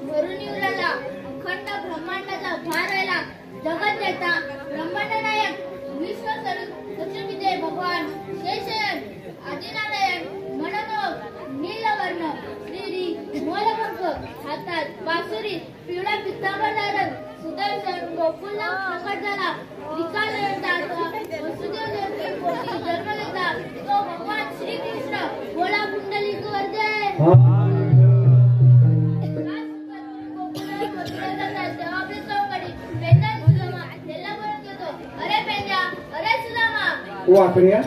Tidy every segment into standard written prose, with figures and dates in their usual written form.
भरून उरला अखंड ब्रह्मांडाचा भार राहिला जगत नेता ब्रह्मांड नायक विश्व लक्ष्मीदेव भगवान शेषन आदिनारायण मनोमोह नीलवर्ण श्री मोलपंख हातात बासुरी पिवळा पितांबर धारण सुदर्शन गोकुलला प्रकट झाला वसुदेव देवकी पोटी जन्म घेतला तो भगवान श्री कृष्ण बोला कुंडलिक वर्जय वाकड्या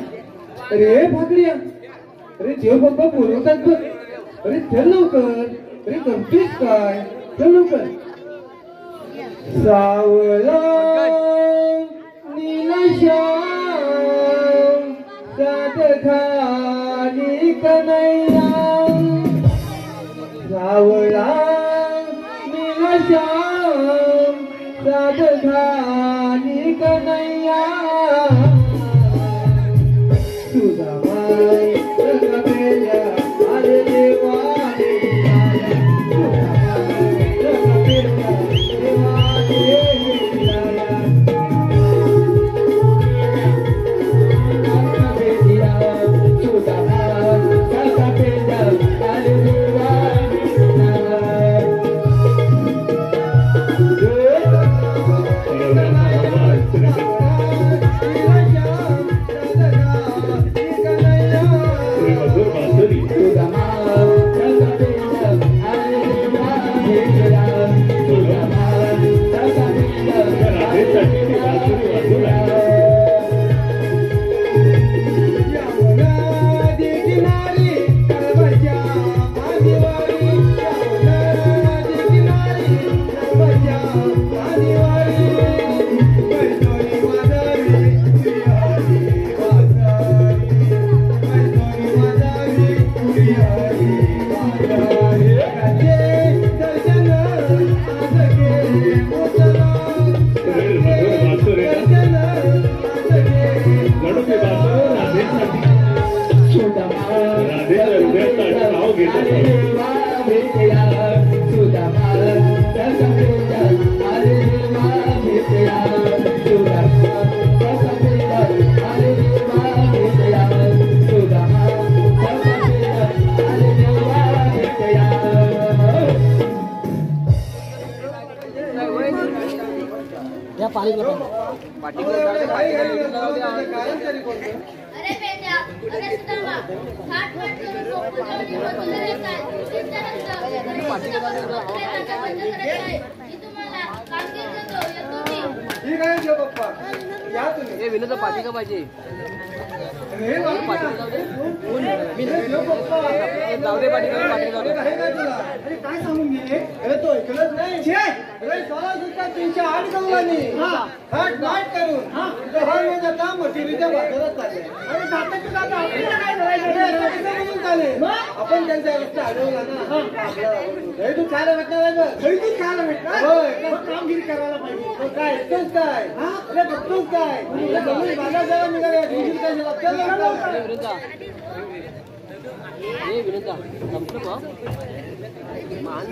अरे भाकड्या अरे देव बाप्पा बोलवतात बघ अरे चल लवकर अरे गमतीस काय चल लवकर सावला नीलश्याम सात खाली कन्हैया सावला नीलश्याम सात खाली कन्हैया सुदामाई रंगबेल्या अरे देवा अरे बेटा अरे सुदामा हात वर करून गोकुळ जेवढी वसुले देतात तुम्हाला कामगिरी देतो येतो मी ठीक आहे देव बाप्पा या तुम्ही हे विनोद पाटिका पाहिजे हे पाटिका जाऊ दे देव बाप्पा जाऊ दे पाटिका जाऊ दे अरे काय सांगू मी अरे तो ऐकलंच नाही छे अरे 16,308 कौलानी हाट नाट करून जहर में जाता मटिरीच्या बाजारात चालले अरे जाता जाता आपल्याला काय करायचं आपण त्यांच्या रस्ता अडवला ना हे तू खायला भेटणार आहे बघ हे तू खायला भेटणार होय कामगिरी करायला पाहिजे काय येतोच काय अरे बघतोच काय जमीन बाजार जरा निघाला कामगिरी करायला आपल्याला हे विनोदा संपलं बा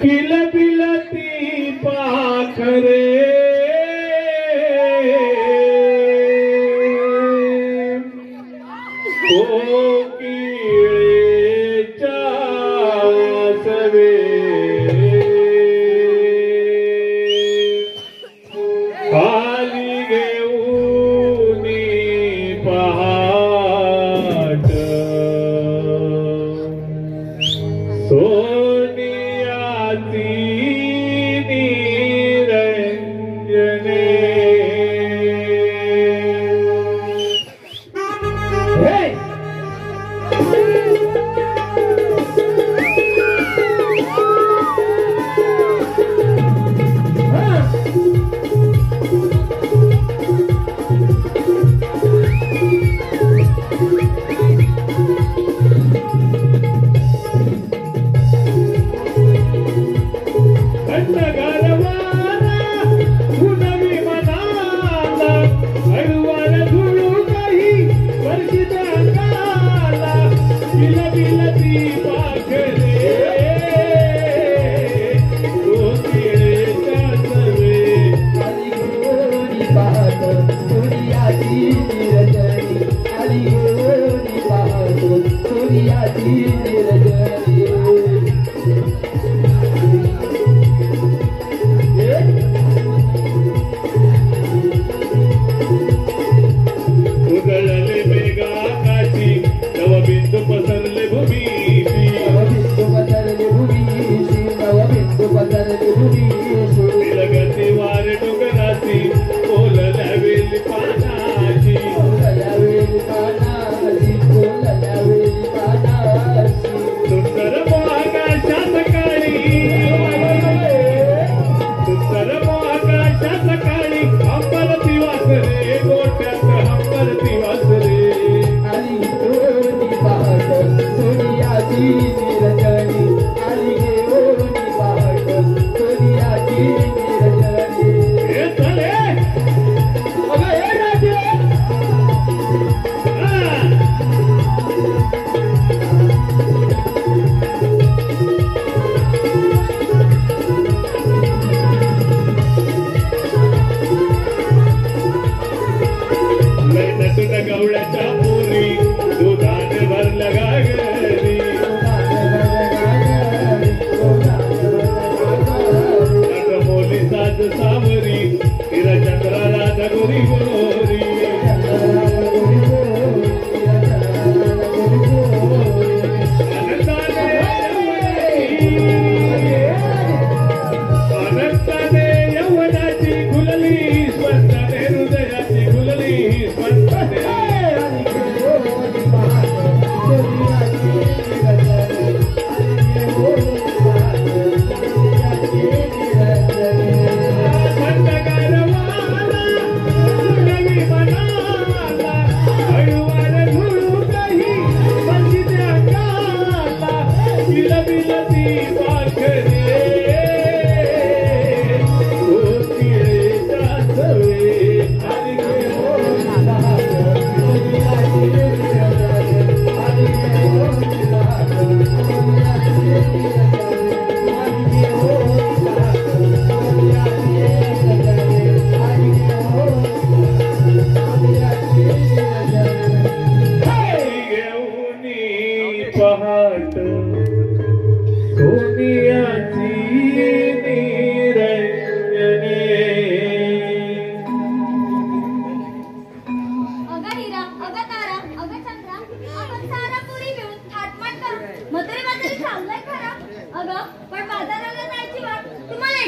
पिल पिलती पाखरे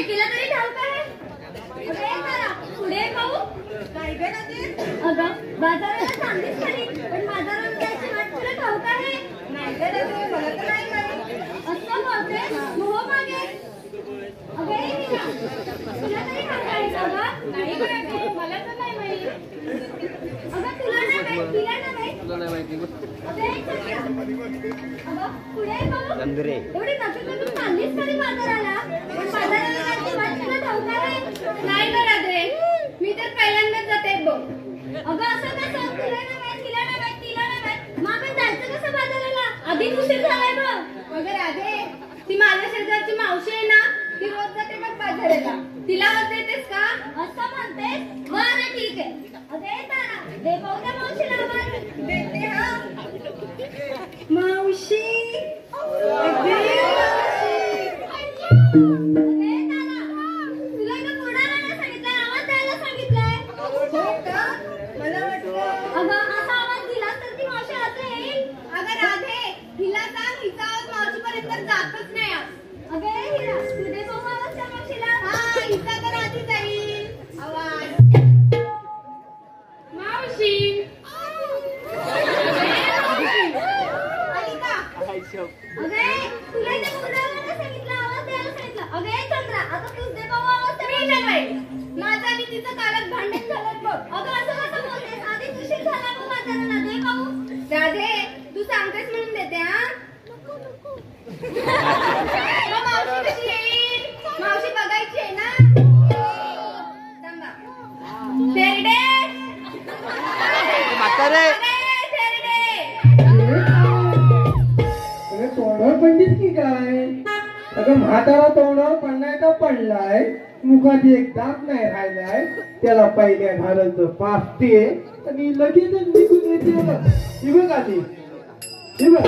एकीला तरी ठाऊक आहे. अगं तारा, पुढे पाहू. काय ग राधे? अगं बाजाराला चांगलीच खरी, पण बाजारात जायची वाट तुला ठाऊक आहे? नाही ग राधे, मला तर नाही माहित. असं बोलते, हो मागे. अगं मीरा, तुला तरी ठाऊक आहे का गं? नाही ग राधे, मला तर नाही माहित. अगं तुला नाही माहित, तिला नाही माहित. तुला नाही माहिती अगं पुढे पाहू. एवढी नक्की चाललीच खरी बाजाराला, पण बाजाराला जायची वाट तुला ठाऊक आहे? नाही ग राधे, मी तर पहिल्यांदाच जाते बघ. अगं असं कसं? तुला नाही माहित, तिला नाही माहित, तिला नाही माहित. मग आपण जायचं कसं बाजाराला? आधीच उशीर झालाय बघ. अगं राधे, ती माझ्या शेजारची मावशी आहे ना, ती रोज जाते बघ बाजाराला. तिला आवाज देतेस का? असं म्हणतेस? बरं ठीक आहे. अगं तारा, दे पाहू त्या मावशीला आवाज. देते हा. मावशी, अगं तुला एका कोणाला सांगितलंय? आवाज द्यायला सांगितलंय? हो का? मला वाटलं. अगं असा आवाज दिला तर ती मावशी असं येईल. अगं राधे, हिला सांग हिचा आवाज मावशीपर्यंत जातच नाही. अगं हिरा, तुझे बघू आवाज त्या मावशीला. हा, हिचा तर आधी जाईल आवाज. मावशी, अगं तुला इथे कोणाला सांगितलं आवाज द्यायला सांगितलं? अगं चंद्रा, आता तूच दे बाबा आवाज. तर मी नाही माहित. माझं आणि तिचं कालच भांडण झालं बघ. अगं असं कसं बोलतेस? आधीच उशीर झाला बघ बाजाराला. दे पाहू. राधे, तू सांगतेस म्हणून देते हा. मग मावशी कशी येईल? मावशी बघायची आहे ना. थांबा. शेरडे, म्हातारे तोंडावर पडलीस की काय? अगं म्हातारा तोंडावर पडलाय का पडलाय? मुखात एक दात नाही राहिलाय. त्याला पहिल्या घालायचं पाचते आणि लगेचच निघून येते बघ. ही बघ आधी, ही बघ.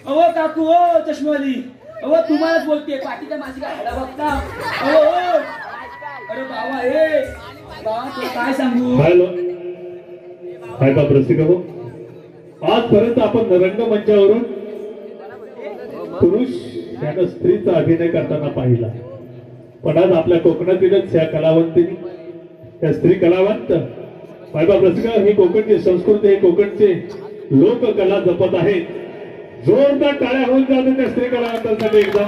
अहो काकू हो चष्मेवाली, अहो तुम्हालाच बोलते पाठीच्या माझी काय हाडा बघता. अहो अरे बाबा हे बाबा तुला काय सांगू. हॅलो काय बाप रसिका हो, आजपर्यंत आपण रंगमंचावरून पुरुष यानं स्त्रीचा अभिनय करताना पाहिला, पण आज आपल्या कोकणातीलच ह्या कलावंतीनी, त्या स्त्री कलावंत बाप रसिका ही कोकणची संस्कृती, हे कोकणचे लोककला जपत आहेत. जोरदार टाळ्या होऊन जाते त्या स्त्री कलावंतांसाठी एकदम.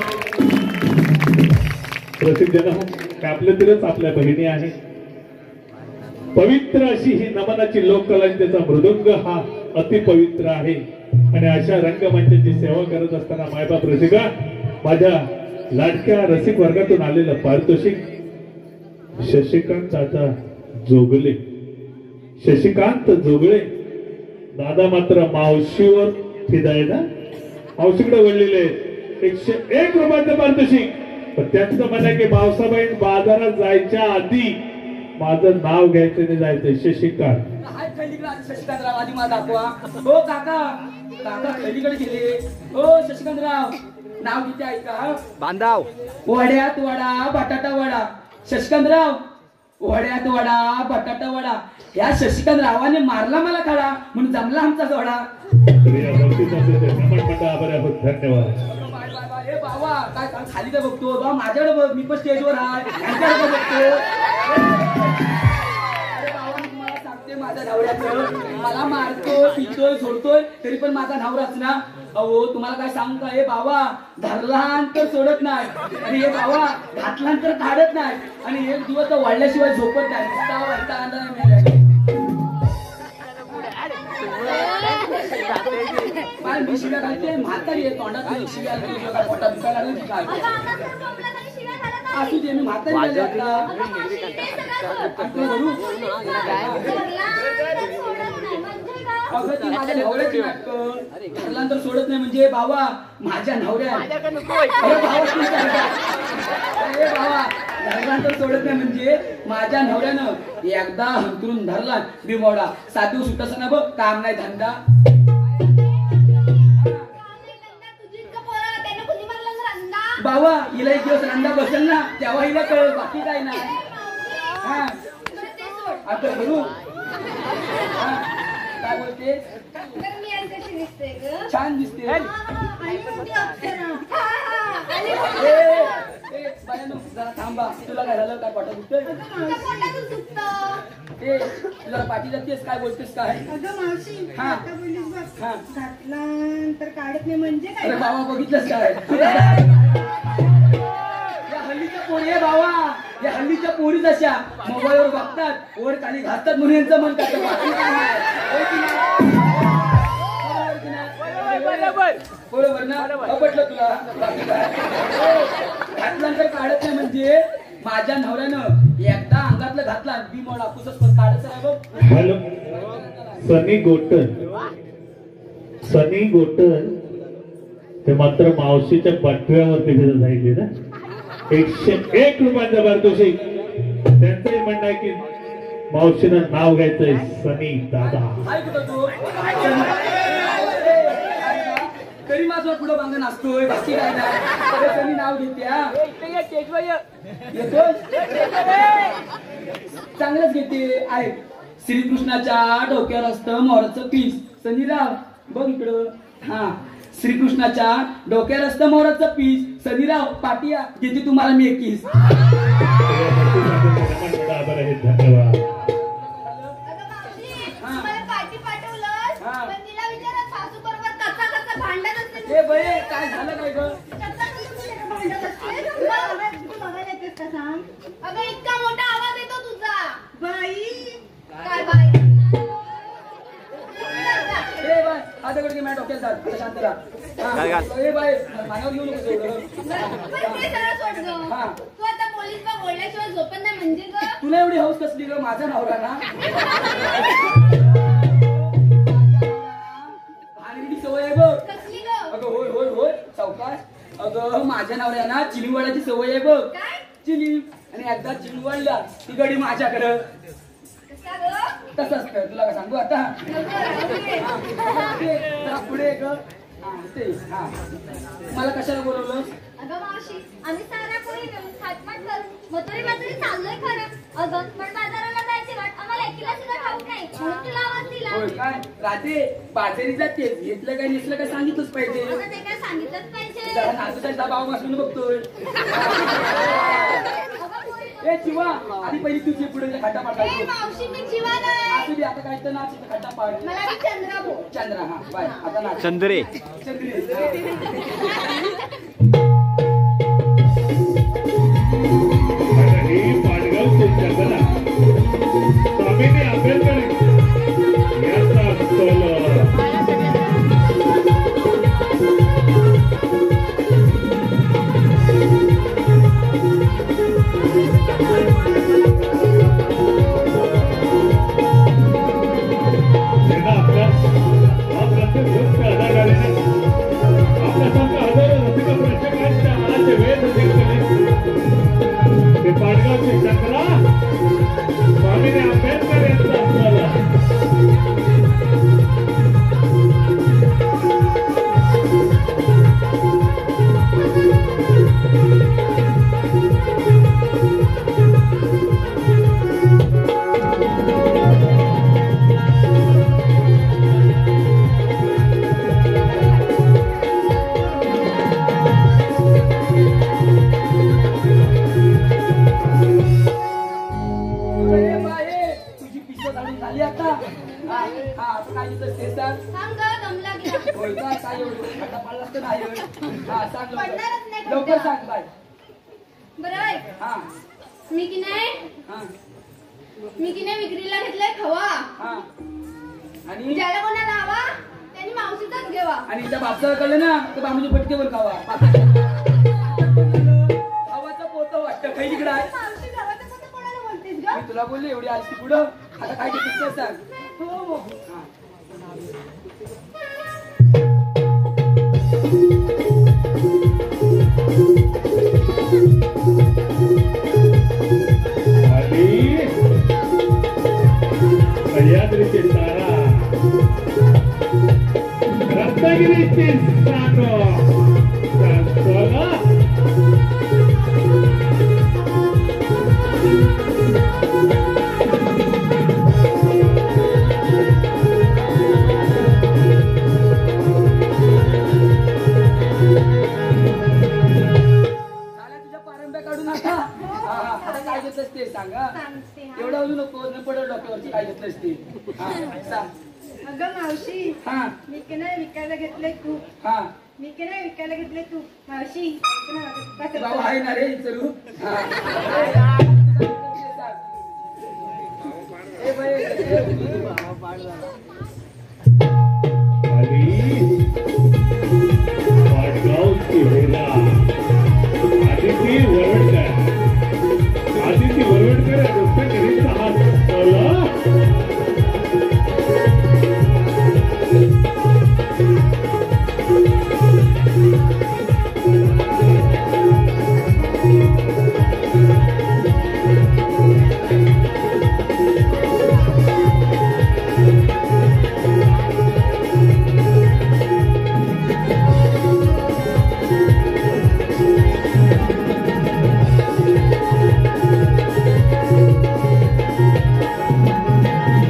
प्रसिद्ध जन हो, आपल्यातीलच आपल्या बहिणी आहेत. पवित्र अशी ही नमनाची लोककला, त्याचा मृदुंग हा अतिपवित्र आहे. आणि अशा रंगमंचाची सेवा करत असताना मायबाप रसिका, माझ्या लाडक्या रसिक वर्गातून आलेलं पारितोषिक शशिकांत दादा जोगले, शशिकांत जोगळे दादा मात्र मावशीवर फिदाय ना, मावशीकडे वळलेले 101 रुपयाचं पारितोषिक. पण त्यांचं म्हणणं आहे की मावसाबाईन बाजारात जायच्या आधी माझं नाव घ्यायचं नाही जायचंय. शशिकांत शशिकांतराव आधी मला दाखवा. हो काका, काका खैलीकडे गेले. हो शशिकांतराव नाव किती ऐका. बांधाव वड्यात वडा बटाटा वडा. शशिकांतराव वड्यात वडा बटाटा वडा. या शशिकांतरावाने मारला मला खडा, म्हणून जमला आमचा सोडा. धन्यवाद. ए बाबा काय खाली काय बघतो बाबा, माझ्याकडे बघ, मी पण स्टेजवर आहे, यांच्याकडे बघतो. अरे बाबा तुम्हाला सांगते माझ्या नवऱ्याचं, मला मारतोय पितोय झोडतोय तरी पण माझा नवराच ना. अहो तुम्हाला काय सांगू का, हे बाबा धरला तर सोडत नाही, आणि हे बाबा घातला तर काढत नाही, आणि एक दिवस तर वाढल्याशिवाय झोपत नाही. शिव्या घालते म्हातारी आहे, तोंडात शिव्या पोटा दुखायला लागली काय. असू दे, मी म्हातारी माझ्या नवऱ्याची नाटकं सोडत नाही म्हणजे बाबा माझ्या नवऱ्या. बाबा घरलांतर सोडत नाही म्हणजे माझ्या नवऱ्यानं एकदा हंतरून धरला बिमोडा. 7 दिवस सुटस ना बघ, काम नाही धंदा. बाबा हिला 1 दिवस रंदा बसेल ना तेव्हा हिला कळेल, बाकी काय नाही. हा आता करू काय बोलते. छान दिसते. जरा थांबा, तुला काय झालं, काय पोटात दुखतंय. ते तुला पाठी जातेस, काय बोलतेस काय. हा तर काढत नाही म्हणजे काय. अरे बाबा बघितलंस काय, या हल्लीच्या पोरी आहे बाबा, या हल्लीच्या पोरी जशा मोबाईलवर बघतात वर खाली घालतात म्हणून यांचं मन करतं, बाकी काय नाही. बरोबर ना, पटलं तुला. घातल्यानंतर काढत नाही म्हणजे माझ्या नवऱ्यानं एकदा अंगातलं घातला बी मोडा पुसच पण काढत नाही बघ. हॅलो सनी गोटन, सनी गोटन ते मात्र मावशीच्या पाठव्यावरती भेटत राहिले ना. 101 रुपयाचं पारितोषिक. त्यांचंही म्हणणं आहे की मावशीनं नाव घ्यायचंय सनी दादा. ऐकतो तू तरी माझं पुढं बांधून असतोय, बाकी काय नाही. नाव घेते चांगलंच घेते. आहे श्रीकृष्णाच्या डोक्यावर असतं मोराचं पीस. सनीराव बघ इकडं. हा श्रीकृष्णाच्या डोक्यावर असतं मोराचं पीस. सनीराव पाटिया घेते तुम्हाला मी 21. धन्यवाद. काय झालं काय ग. अगं इतका मोठा आवाज येतो तुझा. बाई काय बाई. ए बाय हा दगड घे माझ्या डोक्यात जात आता शांत राहा घाल, घाल. ए बाई मानावर घेऊ नको एवढं बरं, ते सगळं सोड गं. हा. तू आता पोलीस बा बोलल्याशिवाय झोपत नाही म्हणजे ग. तुला एवढी हौस कसली ग माझा नवरा ना भानगडी सवय आहे बघ कसली ग? अगं होय होय होय सावकाश अगं माझ्या नवऱ्याना चिनी वाढायची सवय आहे बघ काय? चिनी आणि एकदा चिनी वाढला ती गडी माझ्याकडं कसा ग? तसंच कर तुला का सांगू आता नको राहू दे. ते जरा पुढे ग हा ते हा मला कशाला बोलवलं अगं मावशी, आम्ही सारा कोणी मिळून थाटमाट करू मथुरी मथुरी चाललोय खरं. अगं पण बाजाराला जायची वाट आम्हाला एकीला सुद्धा ठाऊक नाही म्हणून तुला आवाज दिला. होय काय राहते बाजारी जाते घेतलं काय नेसलं काय सांगितलंच पाहिजे अगं ते काय सांगितलंच पाहिजे. जरा नाचूचा भाव बसून बघतोय अगं पोरी, ए चिवा आधी पहिली तुझी पुढे खाटा ए पाठायची मावशी मी जीवा नाही. असू दे आता काय तर नाच खाटा पाड मला बी चंद्रा भाऊ. चंद्रा हा बाय आता नाच चंद्रे चंद्री आता ही पाडगावची चंदना स्वामींनी आंबेडकर यांचा सोल त्यांना आपल्या अप्रतिम नृत्य अदाकारीने आपल्यासारख्या हजारो रसिक प्रेक्षकांच्या मनाचे वेध जिंकले. ते पाडगावचे चंद्रा स्वामीने आंबेडकर यांचा सोल तुझी पिसं काढून झाली आता हा हा आता काय येतं ते सांग सांग ग, दम लागला. होय काय काय एवढं खाटा पाडला असतं नाही हा सांग पडणारच नाही लवकर लवकर खड्डा. सांग बाय बरं ऐक. हा मी की नाही हा विक्रीला घेतलाय खवा. हा आणि ज्याला कोणाला हवा त्यांनी मावशीचाच घ्यावा. आणि त्या बापसाला कळलं ना तर बाबूजी फटकेवर खावा खावाचा पोत वाटतं काही तिकडं आहे मावशी गावाचं कसं कोणाला बोलतेस ग? मी तुला बोलले एवढी आलती पुढं आता काय घेतलीस ते सांग हो हो. हा. आणि सह्याद्रीचे तारा रत्नागिरीची सानो सोला झाल्या तुझ्या पारंब्या काढून आता हा, हा. आता काय घेतलंस ते सांग हा. सांगते हा. एवढं अजून नको न पडल डोक्यावरची काय घेतलंस ते हा सांग अगं मावशी, हा मी की नाही विकायला घेतलंय तूप. हा मी की नाही विकायला घेतलंय तूप. मावशी ऐक ना, कसं बाबा आहे ना रे विचारू हा. ए बाई, आणि पाडगावची वेला आदिती वरवडकर रत्नागिरीचा हा सोला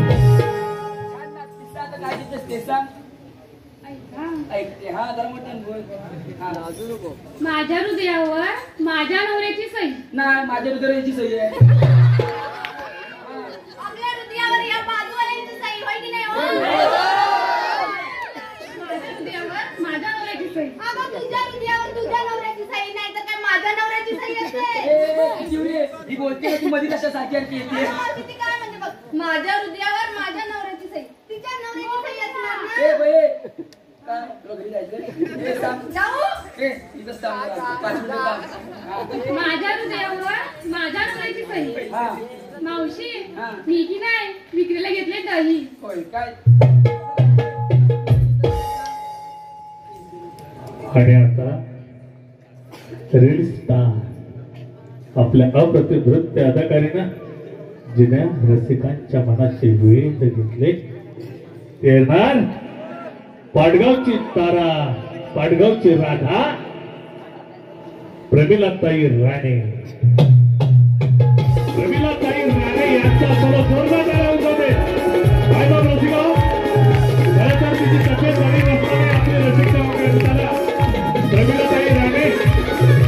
छान नाचतीस ना, आता काय घेतलंस ते सांग ऐकते हा जरा मोठ्यानं बोल हा लाजू नको माझ्या हृदयावर माझ्या नवऱ्याची सही. नाही माझ्या हृदयाची सही आहे आपल्या हृदयावर या बाजूवाल्यांची सही होय की नाही हो? माझ्या हृदयावर माझ्या नवऱ्याची सही. अगं तुझ्या हृदयावर तुझ्या नवऱ्याची सही नाही तर काय माझ्या नवऱ्याची सही असते. ए, जीवरे, ही बोलते तू मध्ये कशासाठी आणखी येते अगं, ती काय म्हणजे बघ, माझ्या हृदयावर माझ्या नवऱ्याची सही, तिच्या नवऱ्याची सही असणार ना. ए बाई काय तुला घरी जायचंय हे सांग जाऊ ए इथंच थांब जरा. 5 मिनिटं थांब. माझ्या हृदयावर माझ्या नवऱ्याची सही. हा मावशी हा. मी की नाही विक्रीला घेतले दही. होय काय आणि आता रील स्टार आपल्या अप्रतिम नृत्य अदाकारीनं जिने रसिकांच्या मनाचे वेध घेतले ते येणार पाडगावची तारा, पाडगावची राधा, प्रमिलाताई राणे. प्रमिलाताई राणे यांचा सर्व जोरदार टाळ्या उठवते. काय बाब रसिका, खरं तर तिची तब्येत बरी नसल्याने आपले रसिक वगैरे झाला. प्रमिलाताई राणे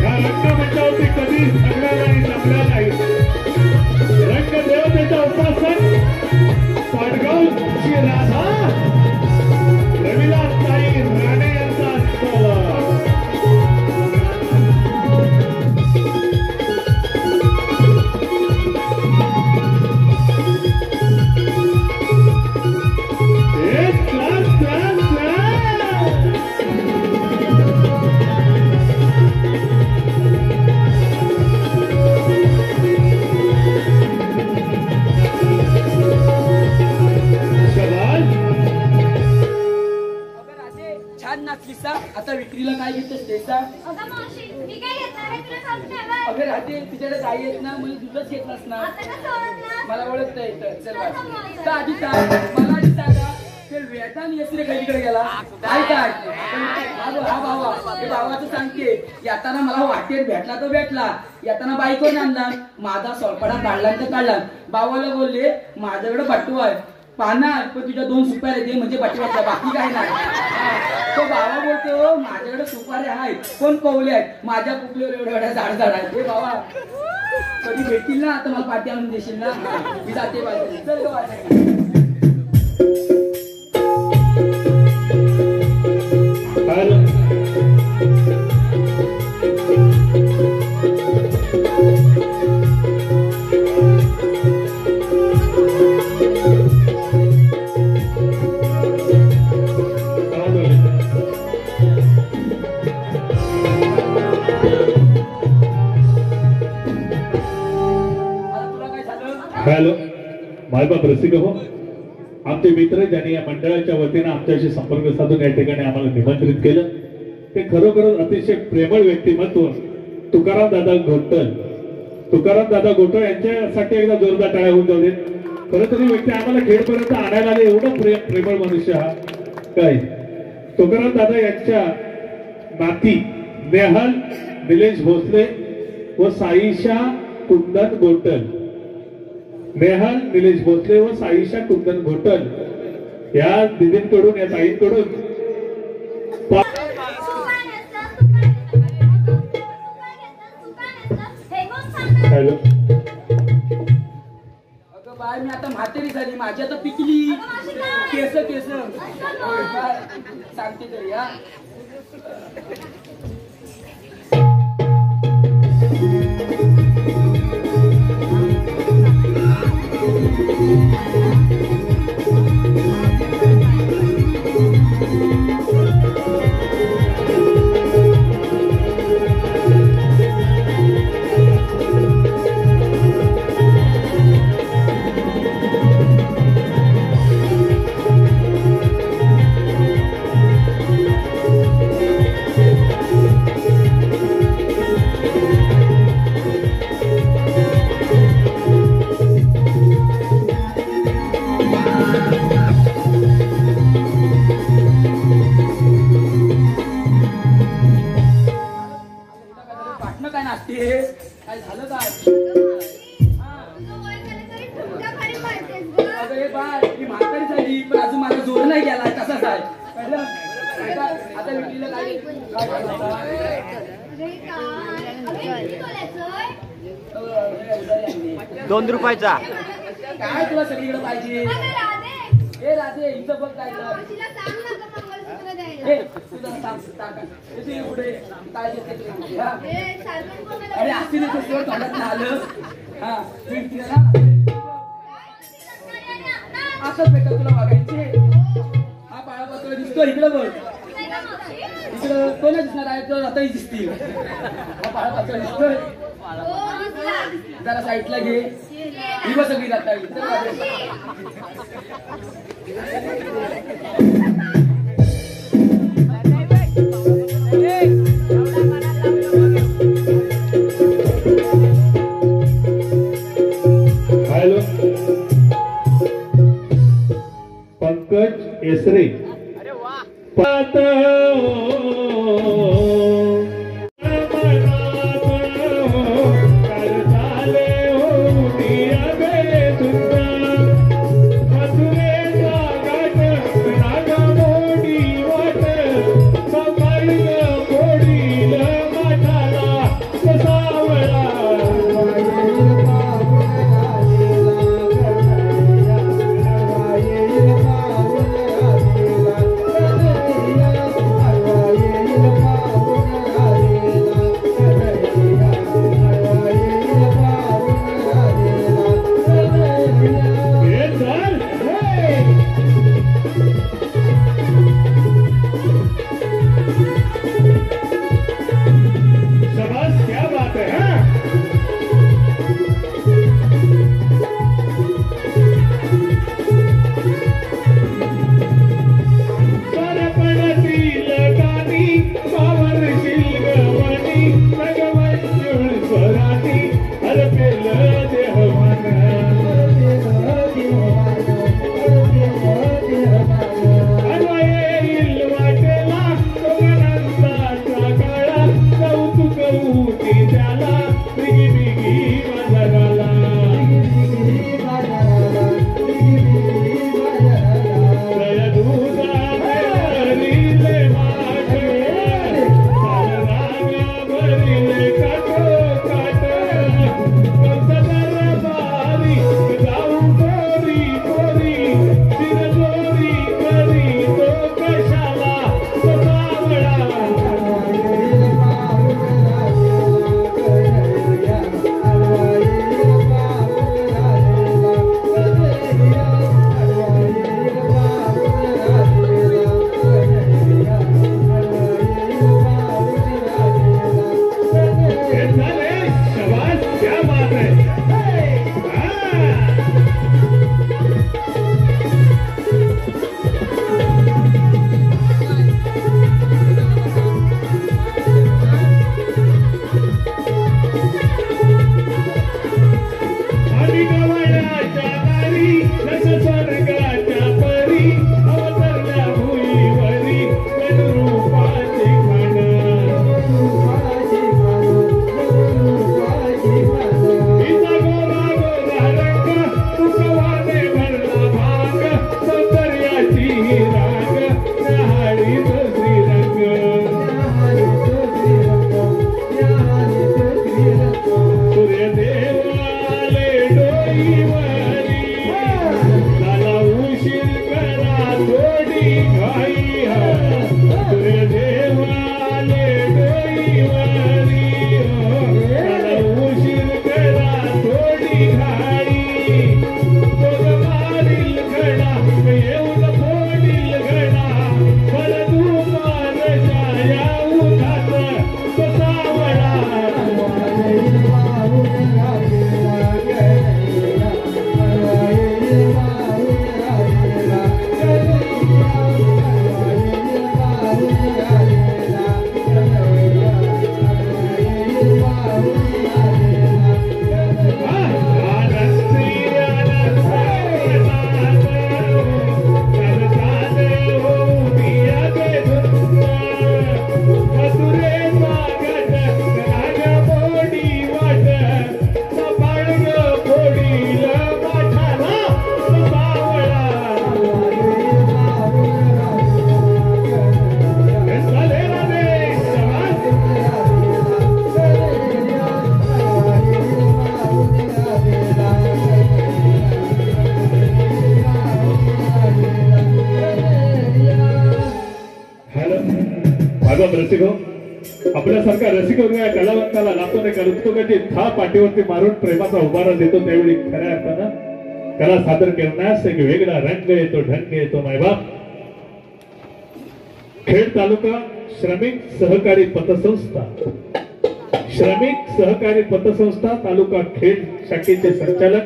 या रंगमंचावरती कधी थकल्या नाही, जमल्या नाही. रंगदेवतेचा उपासक पाडगावची राधा प्रमिलाताई राणे यांचा सहभाग. छान नाचलीस हा. आता विक्रीला काय घेतोस ते सांग. अगं मावशी मी काय घेणार आहे तुला सांगू ठेवा. अगं राहते तुझ्याकडे गाई आहेत ना मला दुधच घेतलास ना. आता कसं ओळखलं? मला ओळखता येतं. चल बस. तर आधी सांग मला आधी सांगा ते वेदान येसरे खैरीकडे गेला काय काय हा भावा ते भावाचं सांगते. येताना मला वाटेत भेटला तर भेटला, येताना बाईकवर आणला, माझा सोलपडा काढला तर काढला. भावाला बोलले माझ्याकडे बट्टू आहे पाना पण तुझ्या 2 सुपाऱ्या दे म्हणजे बटव्यातला बाकी काय नाही. तो भावा बोलतो माझ्याकडे सुपाऱ्या आहेत पण कवले आहेत, माझ्या कुकलीवर एवढ्या एवढ्या झाड आहेत. हे भावा कधी भेटतील ना आता मला पाठी आणून देशील ना. मी जाते बाहेर. चल गं बाहेर. हॅलो मायबाप रसिक हो, आमचे मित्र ज्यांनी या मंडळाच्या वतीनं आमच्याशी संपर्क साधून या ठिकाणी आम्हाला निमंत्रित केलं ते खरोखरच अतिशय प्रेमळ व्यक्तिमत्व तुकाराम दादा घोटल. तुकाराम दादा घोटल यांच्यासाठी एकदा जोरदार टाळ्या होऊन जाऊ देत. खरं तरी व्यक्ती आम्हाला खेडपर्यंत आणायला आले, एवढं प्रेमळ मनुष्य हा काय. तुकाराम दादा यांच्या नाती नेहल निलेश भोसले व साईशा कुंदन घोटल, नेहल निलेश भोसले व साईशा कुंदन घोटल या दिदींकडून या ताईंकडून हॅलो अगं बाय मी आता म्हातारी झाली, माझी आता पिकली केस केस. सांगते तरी हा. काय झालं काय? अगं बाय मी म्हातारी झाली पण अजून माझा जोर नाही गेला कसाच आहे आता विक्रीला काय 2 रुपयाचा काय तुला सगळीकडे पाहिजे. हे राधे इथं बघ काय अरे असतील तोंडात आलं हा असंच भेटत तुला बघायचे. हा पाळापत्र दिसतो इकडे बघ इकडं तो नाही दिसणार आहे तर आताही दिसतील पाहत दिसतोय जरा साईडला घे ही बस सगळी जाता हॅलो पंकज एसरे रसिक आपल्यासारखा रसिक कलावंताला लातूर कौतुकाची थाप पाठीवरती मारून प्रेमाचा उभारा देतो त्यावेळी खऱ्या अर्थानं कला सादर करण्यास एक वेगळा रंग येतो ढंग येतो मायबाप खेड तालुका श्रमिक सहकारी पतसंस्था तालुका खेड शाखेचे संचालक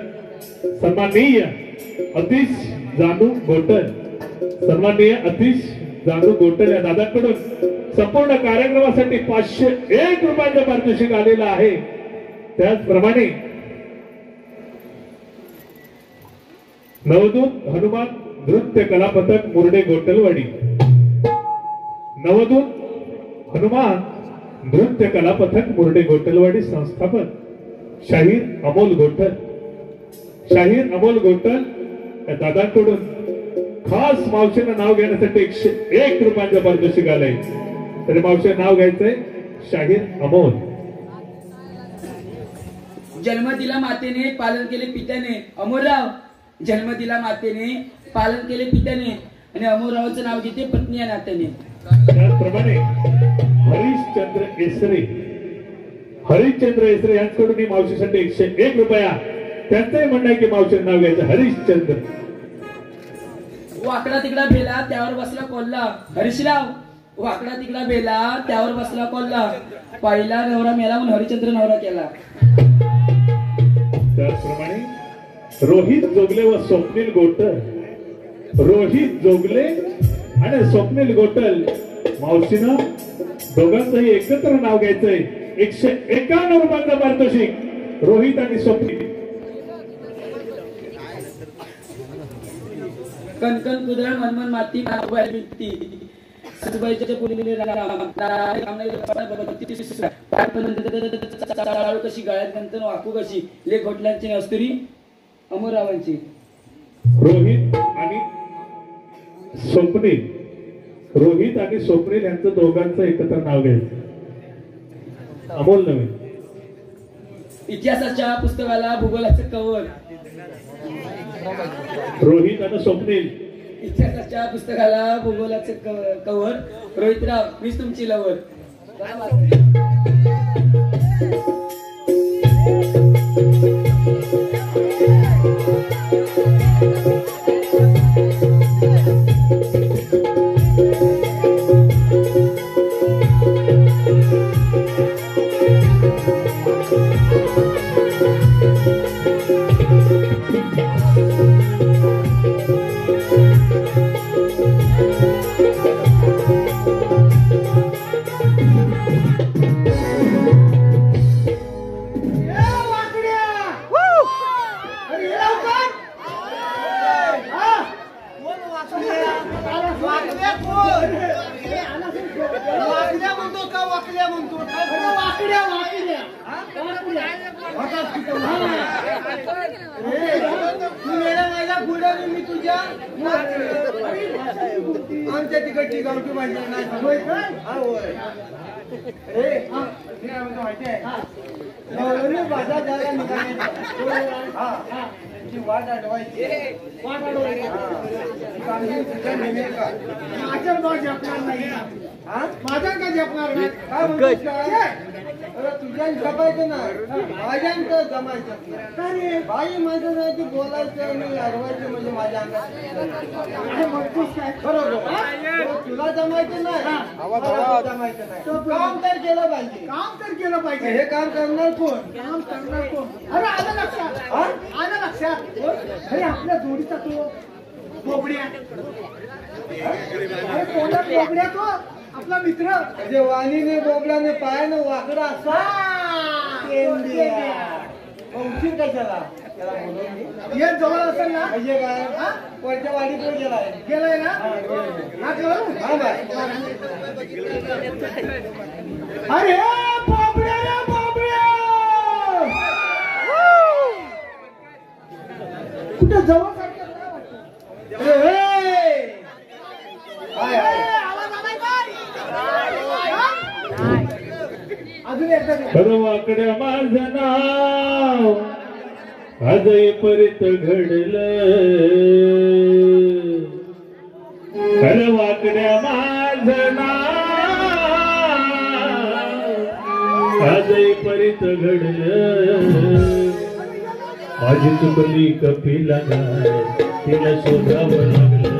सन्माननीय अतिश जानू गोटल या दादांकडून संपूर्ण कार्यक्रमासाठी 501 रुपयांचे पारितोषिक आलेलं आहे. त्याचप्रमाणे नवदूत हनुमान नृत्य कला पथक मुर्डे गोटलवाडी नृत्य कला पथक मुर्डे गोटलवाडी संस्थापक शाहीर अमोल गोटल या दादांकडून खास मावशीनं नाव घेण्यासाठी 101 रुपयांचं पारितोषिक आलंय. तरी मावशी नाव घ्यायचंय शाहीर अमोल. जन्म दिला मातेने पालन केले पित्याने अमोलराव. जन्म दिला मातेने पालन केले पित्याने आणि अमोलरावचं नाव घेते पत्नी या नात्याने. त्याचप्रमाणे हरिश्चंद्र एसरे यांच्याकडून ही मावशीसाठी 101 रुपया. त्यांचंही म्हणणं आहे की मावशी नाव घ्यायचं हरिश्चंद्र. वाकडा तिकडा भेला त्यावर बसला कोल्हा. हरीशराव वाकडा तिकडा भेला त्यावर बसला कोल्हा. पहिला नवरा मेला म्हणून हरिश्चंद्र नवरा केला. त्याचप्रमाणे रोहित जोगले व स्वप्नील गोटल मावशीनं दोघांचंही एकत्र नाव घ्यायचंय. 151 रुपयांचं पारितोषिक रोहित आणि स्वप्नील. कणकण कुदळ मनमन माती बिलती सतुबाईच्या पुलीने कशी गळ्यात गंतन वाकू कशी लेख घोटल्यांची अस्तुरी अमोलरावांची. रोहित आणि स्वप्नील यांचं दोघांचं एकत्र नाव घ्यायचं. अमोल नवीन. इतिहासाच्या पुस्तकाला भूगोलाचं कवर. रोहित आणि स्वप्नील. इतिहासाच्या पुस्तकाला भूगोलाचं कवर. रोहितराव मीच तुमची लवर. आमच्या तिकडची गावठी माहिती नाही भाषा जागा निघाली वाट अडवायची माझा का जपणार नाही तुझ्या जपायचं ना माझ्या जमायचं बाई माझं नाही की बोलायचं आणि अडवायचं म्हणजे माझ्या अंगात बरोबर. तुला जमायचं नाही जमायचं नाही. काम तर केलं पाहिजे. हे काम करणार कोण? अरे आलं लक्षात अरे आपल्या जोडीचा तो बोबड्या. अरे कोणा बोबड्या तो आपला मित्र म्हणजे वाणीने बोबड्याने पायाने वाकडा असा उशीर कशाला ये जवळ असेल ना म्हणजे काय कोणत्या वाडीकडे गेलाय ना अरे बोबड्या रे बोबड्या कुठे जवळ वाकड्या माझं नाव आजही परित घडलं. खरं वाकड्या माझं नाव आजही परित घडलं. माझी चुकली कपिला नाही तिला शोधावं लागलं.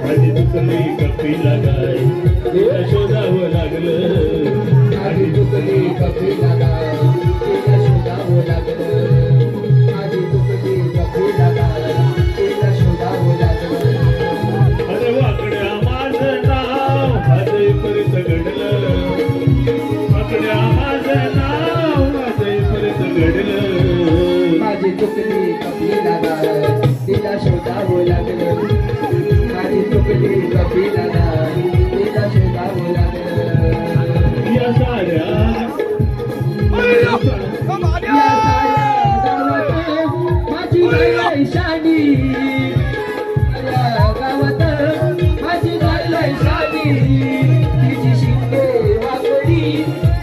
माझी दुखली कपिला गाय तिला शोधावं लागलं माझी दुखली कपिला गाय तिला शोधावं लागलं माझी दुखली कपिला गाय तिला शोधावं लागलं अरे वाकड्या माझं नाव आजपर्यंत घडलं वाकड्या माझं नाव आजपर्यंत घडलं माझी दुखली कपिला गाय तिला शोधावं लागलं माझी दुखली कपिला गाय तिला शोधावं लागलं या साऱ्या या साऱ्या गावात माझी गाय शानी या गावात माझी गाय शानी तिची शिंगे वाकडी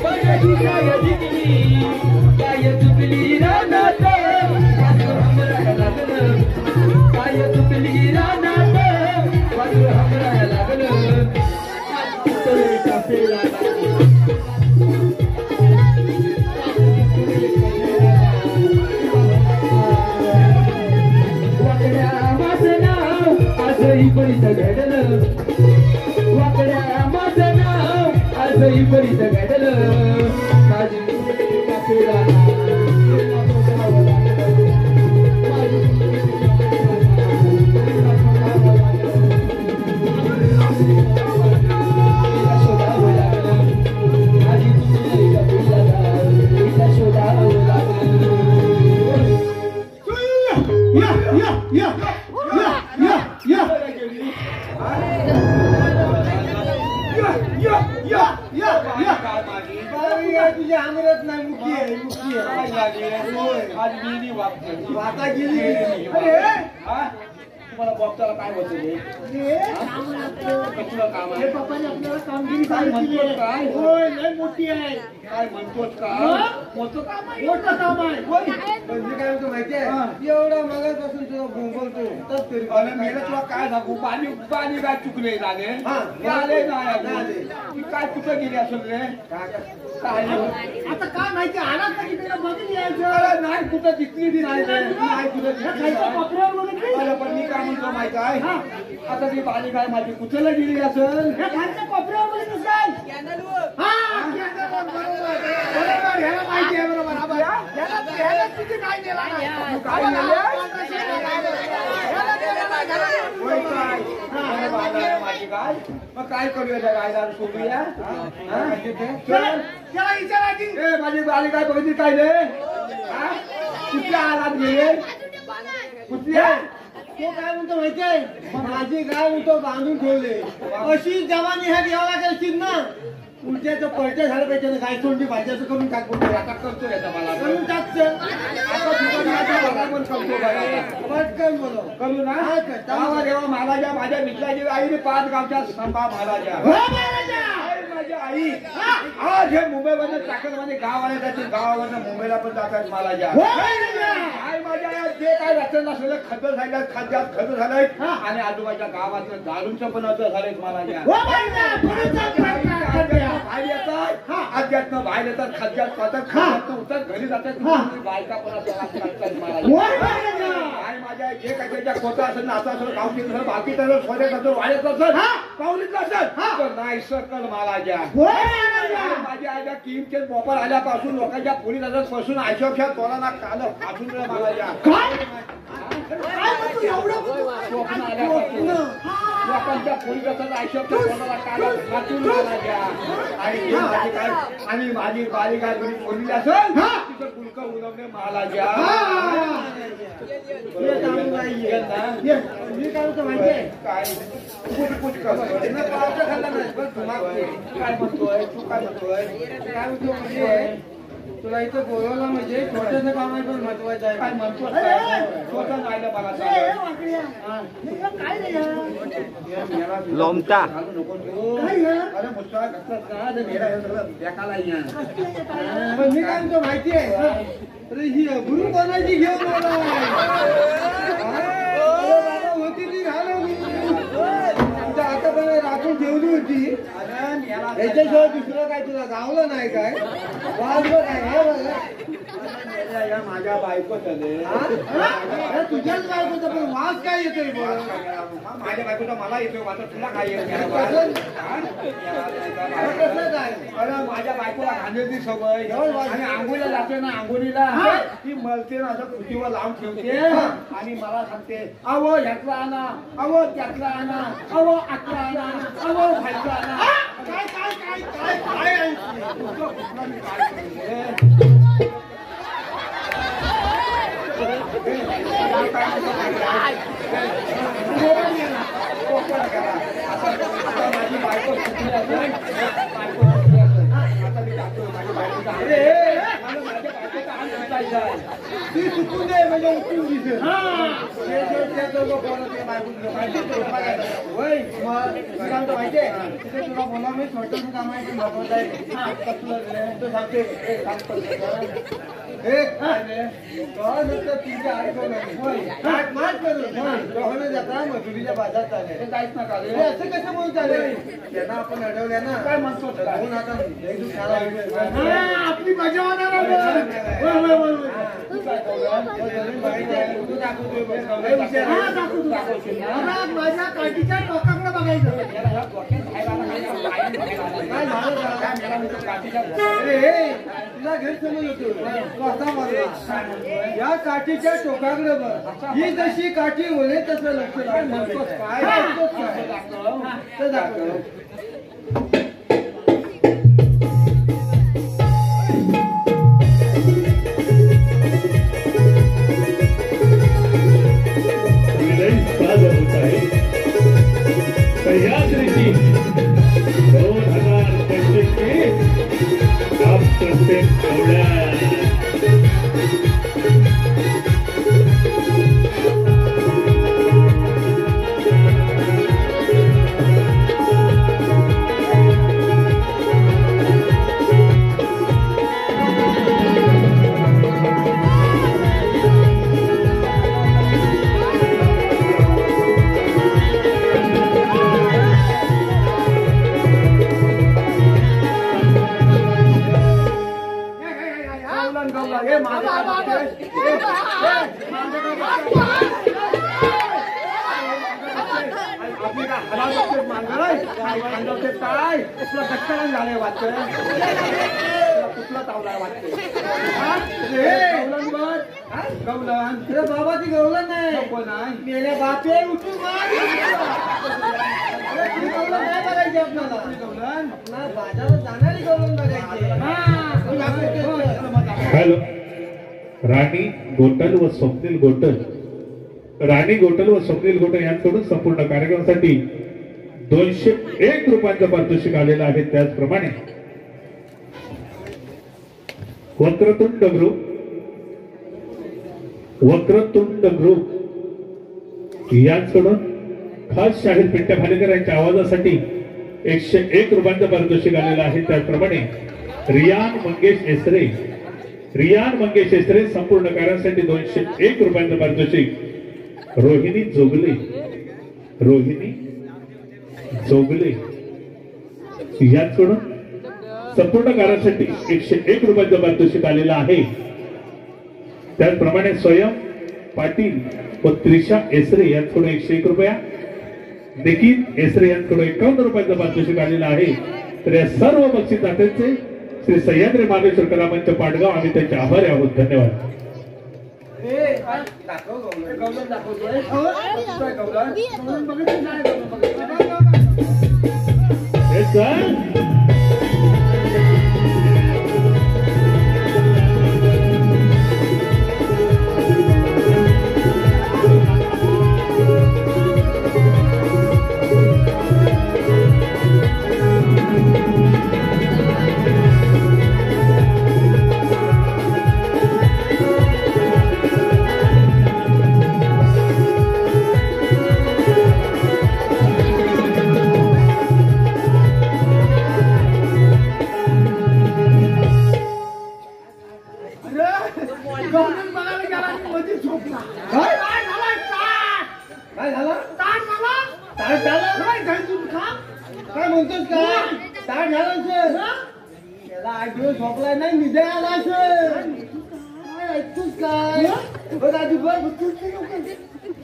पडली गाय दिली गाय चुकली रानात वाजू हमराया लागलं गाय चुकली रानात वाजू हमराया लागलं कपिला वाकड्या माझं नाव आजही बरीच घडलं वाकड्या माझं नाव आजही बरीच घडलं माझी कपिला शोधावं लागलं माझी कपिला तिला शोधावं लागलं तुझी आमरत नाही मुखी आहे मुखी आहे आज मी वागते वाता गेली तुम्हाला बॉक्सला काय होतं कसलं काम आहे आपल्याला कामगिरी काय म्हणतोस काय होय लय मोठी आहे काय म्हणतोस का मोठं काम आहे मोठं काम आहे पण मी काय म्हणतो माहितीये एवढा मगापासून तुला बोंबलतो तर तरी अरे मेरे तुला काय सांगू पाणी पाणी काय चुकले झाले हा. ते आले नाही आले. ती काय कुठं गेली असेल रे काय नाही. आता काय माहिती आला का की त्याला बघून यायचं अरे नाही कुठं दिसली ती नाही रे. नाही कुठं दिसली खायचं नाही. कपड्यावर बघितली अरे पण मी काय म्हणतो माहिती आहे आता ती पाणी काय माझी कुठेला गेली असेल हे खायचं कपड्यावर बघितलीस काय हा कॅन्डलवर, बरोबर ह्याला माहिती आहे बरोबर हा बघा. ह्याला किती काय दिला नाही काय नेलं? ह्याला दिलं नाही घरात. होय काय? अरे बाबा, माझी काय मग काय करूया त्या गायला सोडूया त्याला विचारा की ए माझी गाडी काय बघितली काय रे हा? कुठल्या आलात गेले कुठली आहे तो काय म्हणतो माहितीये माझी गाय म्हणतो बांधून ठेवले अशी जवानी ह्या देवाला करशील ना उलट्याचं पळट्या झालं पाहिजे ना गाय सोडली पाहिजे असं करून टाक आता करतो याचा मला करून टाकत आता तुझं माझ्या मला पण करतो बाई. पटकन बोलो करू ना हा, कर. तेव्हा देवा महाराजा माझ्या मित्राची आईने 5 गावच्या संपा महाराजा हो महाराजा आई, माझी आई आज हे मुंबईवरनं चाकरमाने गाव आले जातील गावावरनं मुंबईला पण जातात महाराजा हो महाराजा आई माझ्या आई जे काय रचना असलेलं खत झालं खाद्यात खत झालंय आणि आजूबाजूच्या गावातलं दारूंचं पण असं झालंय महाराजा हो महाराजा पुढे जा, बाहेर येतात अध्यात्म बाहेर येतात खाद्यात खातात खाद्यात उतर घरी जातात बायका पण असतात महाराजा हो महाराजा काय माझ्या जे काय त्याच्या खोटं असेल नातं असेल गावकीत असेल बाकीत असेल स्वदेत असेल वाड्यात असेल पाहुलीत असेल तर नाही सकल महाराजा हो महाराजा माझ्या आईच्या किमचे बोपर आल्यापासून लोकांच्या पोलीस पासून आयशोक्षा तोलाना काल फासून दिलं महाराजा काय म्हणतो एवढं स्वप्न आल्यापासून लोकांच्या पोलीस आयशोक्षा तोलाला काल फासून महाराजा आणि हे माझी काय आणि माझी बारी काय घरी पोलीस असेल तिथं गुलक उडवणे महाराजा मी काय म्हणतो माहितीये काय कुछ करतोय ना पावसा खाल्ला नाही पण तुम्हाला काय म्हणतोय तू काय म्हणतोय काय म्हणतो म्हणजे तुला इथं बोलवलं म्हणजे छोटंसं काम आहे पण महत्वाचं आहे काय म्हणतोस काय स्वतः राहिलं मला लोमटा. नको तू अरे मुस्ता घातलास का ते मेरा हे सगळं बेकाला या पण मी काय म्हणतो माहितीये अरे ही गुरु कोणाची घेऊन आला होती ती घालवली आता पण राखून ठेवली होती याच्याशिवाय दुसरं काय तुला गावलं नाही काय वाजलं काय हे बघा या माझ्या बायकोचा तुझ्याच बायकोचा पण वास काय येतोय माझ्या बायकोचा मला येतोय वाचा तुला काय येत कसं काय अरे माझ्या बायकोला खाण्याची सवय आणि आंघोळीला जाते ना आंघोळीला ती मलते ना असं खुर्चीवर लावून ठेवते आणि मला सांगते अहो ह्यातला आणा अहो त्यातला आणा अहो आतला आणा अहो खायचा आणा काय काय काय काय काय माझी बायको ती चुकून दे म्हणजे उठून दिसेल माहितीये तिथे तुला बोला मी छोटं काम आहे महत्वाचं आहे कसलं सांगते मजुरीच्या बाजारात आले काहीच नका असं कसं म्हणून चालेल त्यांना आपण अडवल्या ना काय म्हणतो आपली मजा होणार माझ्या काठीच्या टोकाकडे बघायचं तुला घर समज होतो या काठीच्या टोकाकडे बघ ही जशी काठी होणे तसं लक्ष काय दाखव सह्याद्रीची 2025 आप प्रत्येक काय कुठला दक्षिण झालंय वाटतं कुठला तावलाय वाटतं गवलन बाबा ती गवलन नाही मेल्या बापे उठून बघायची आपल्याला गवलन बाजारात जाणारी गवलन बघायची. हॅलो राणी गोटल व स्वप्नील गोटल राणी गोटल व स्वप्नील गोटल यांच्याकडून संपूर्ण कार्यक्रमासाठी 201 रुपयांचं पारितोषिक आलेलं आहे. त्याचप्रमाणे वक्रतुंड ग्रुप यांच्याकडून खास शाहीर पिंट्या भालेकर यांच्या आवाजासाठी 101 रुपयांचं पारितोषिक आलेलं आहे. त्याचप्रमाणे रियान मंगेश एसरे संपूर्ण कार्यासाठी 201 रुपयांचं पारितोषिक. रोहिणी जोगले यांच्याकडून संपूर्ण कार्यासाठी 101 रुपयांचं पारितोषिक आलेलं आहे. त्याचप्रमाणे स्वयं पाटील व त्रिशा एसरे यांच्याकडून 101 रुपया, निखिल एसरे यांच्याकडून 51 रुपयांचं पारितोषिक आलेलं आहे. तर या सर्व बक्षीसदात्यांचे श्री सह्याद्री मार्लेश्वर कला मंच पाटगाव आम्ही त्यांचे आभारी आहोत. धन्यवाद. काय म्हणतोस काय झालं त्याला 8 दिवस झोपलाय नाही निधे आला काय राजूभर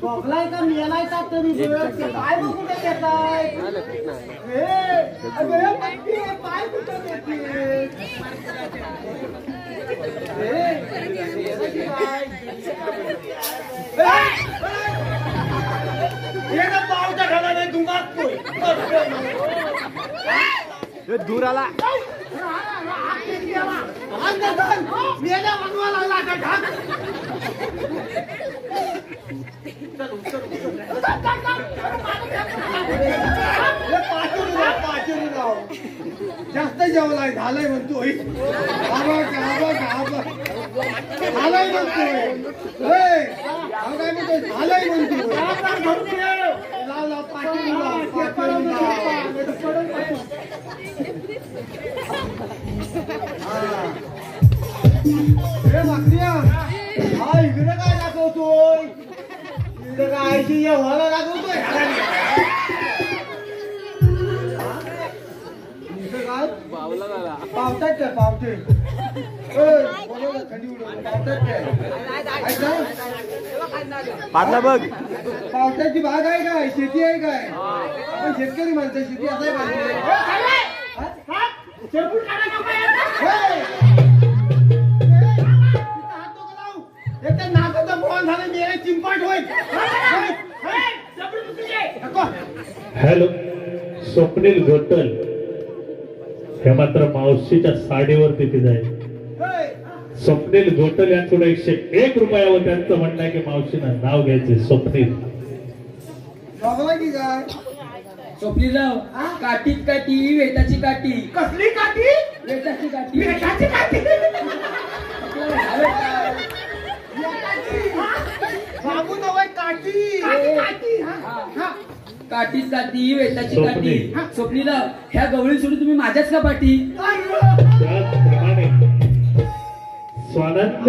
झोपलाय का मेलाय का तरी काय मग कुठे येताय पाय कुठे पावच्या ढगाने दुमाकतोय दूर आला मेल्या बनवा लागला ढाक जास्त जेवलाय झालंय म्हणतोय झालंय म्हणतोय झालंय म्हणतोय हा इकडे काय दाखवतोय इकडे काय व्हायला दाखवतोय पावतात काय पावते बघ पावसाची बाग आहे काय शेती आहे काय आपण शेतकरी माणसं शेती असाय पाहिजे नाकाचा बॉल झाला मेरे चिंपाट होईल हॅलो स्वप्नील घोटल हे मात्र मावशीच्या साडीवर तिथे जाईल स्वप्नील घोटल यांच्याकडे 101 रुपयावर त्यांचं म्हणणं आहे की मावशीनं नाव घ्यायचे स्वप्नील काय स्वप्नीलराव काठीत काठी वेताची काठी कसली काठी वेताची काठी वेताची काठी बाबू नवय काठी काठीत काठी वेताची काठी स्वप्नीलराव ह्या गवळी सोडून तुम्ही माझ्याच का पाठी त्याचप्रमाणे स्वानंद